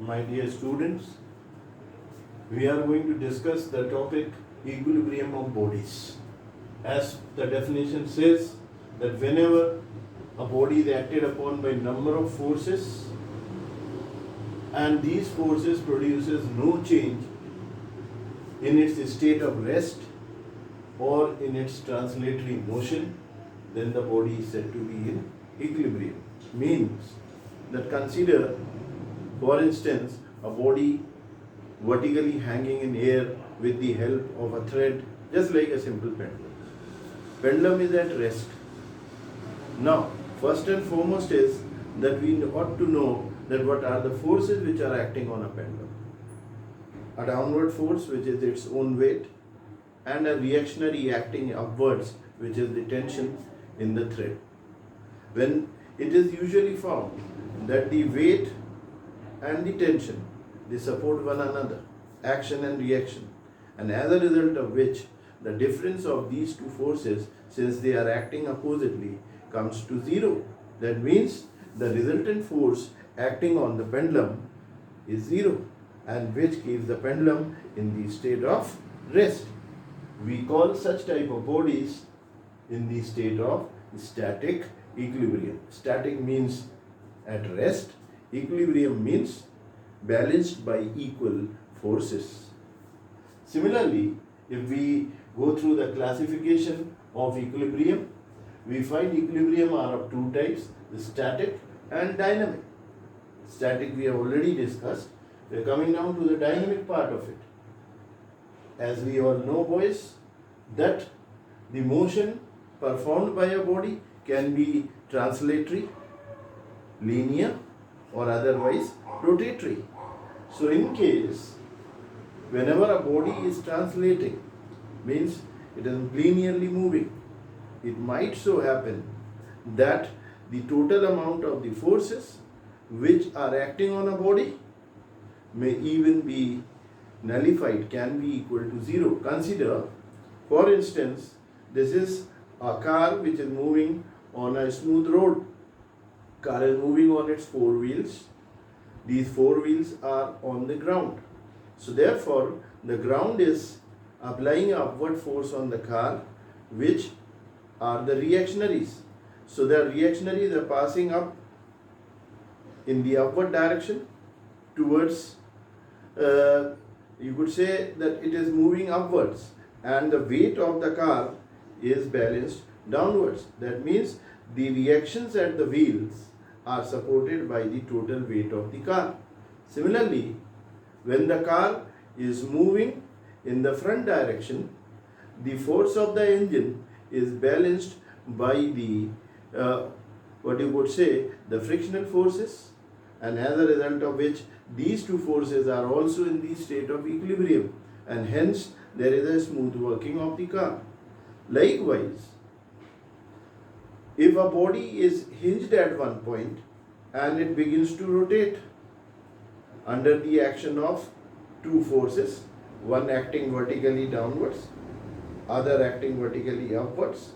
My dear students, we are going to discuss the topic equilibrium of bodies. As the definition says, that whenever a body is acted upon by number of forces and these forces produces no change in its state of rest or in its translatory motion, then the body is said to be in equilibrium. Means that consider, for instance, a body vertically hanging in air with the help of a thread, just like a simple pendulum. Pendulum is at rest. Now, first and foremost is that we ought to know that what are the forces which are acting on a pendulum. A downward force, which is its own weight, and a reactionary acting upwards, which is the tension in the thread. When it is usually found that the weight and the tension, they support one another, action and reaction, and as a result of which the difference of these two forces, since they are acting oppositely, comes to zero. That means the resultant force acting on the pendulum is zero, and which keeps the pendulum in the state of rest. We call such type of bodies in the state of static equilibrium. Static means at rest, equilibrium means balanced by equal forces. Similarly, if we go through the classification of equilibrium, we find equilibrium are of two types, the static and dynamic. Static we have already discussed. We are coming down to the dynamic part of it. As we all know, boys, that the motion performed by a body can be translatory, linear, or otherwise rotatory. So in case whenever a body is translating, means it is linearly moving, it might so happen that the total amount of the forces which are acting on a body may even be nullified, can be equal to zero. Consider, for instance, this is a car which is moving on a smooth road. Car is moving on its four wheels. These four wheels are on the ground. So therefore, the ground is applying an upward force on the car, which are the reactionaries. So the reactionaries are passing up in the upward direction towards, you could say that it is moving upwards, and the weight of the car is balanced downwards. That means the reactions at the wheels are supported by the total weight of the car. Similarly, when the car is moving in the front direction, the force of the engine is balanced by the what you would say, the frictional forces, and as a result of which these two forces are also in the state of equilibrium, and hence there is a smooth working of the car. Likewise, if a body is hinged at one point and it begins to rotate under the action of two forces, one acting vertically downwards, other acting vertically upwards,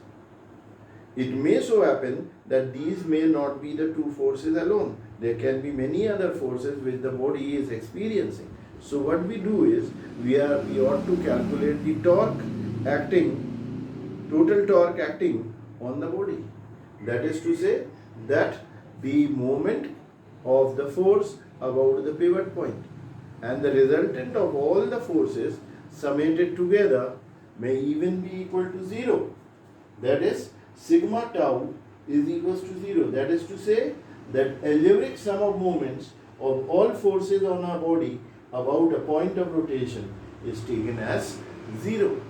it may so happen that these may not be the two forces alone. There can be many other forces which the body is experiencing. So what we do is, we ought to calculate the torque acting, total torque acting on the body. That is to say that the moment of the force about the pivot point, and the resultant of all the forces summated together may even be equal to zero. That is, sigma tau is equals to zero. That is to say that algebraic sum of moments of all forces on our body about a point of rotation is taken as zero.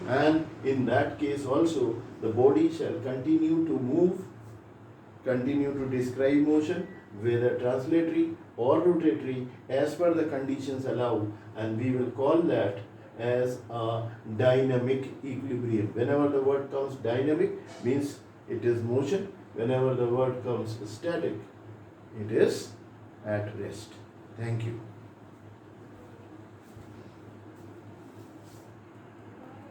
And in that case also, the body shall continue to move, continue to describe motion, whether translatory or rotatory, as per the conditions allow, and we will call that as a dynamic equilibrium. Whenever the word comes dynamic, means it is motion. Whenever the word comes static, it is at rest. Thank you.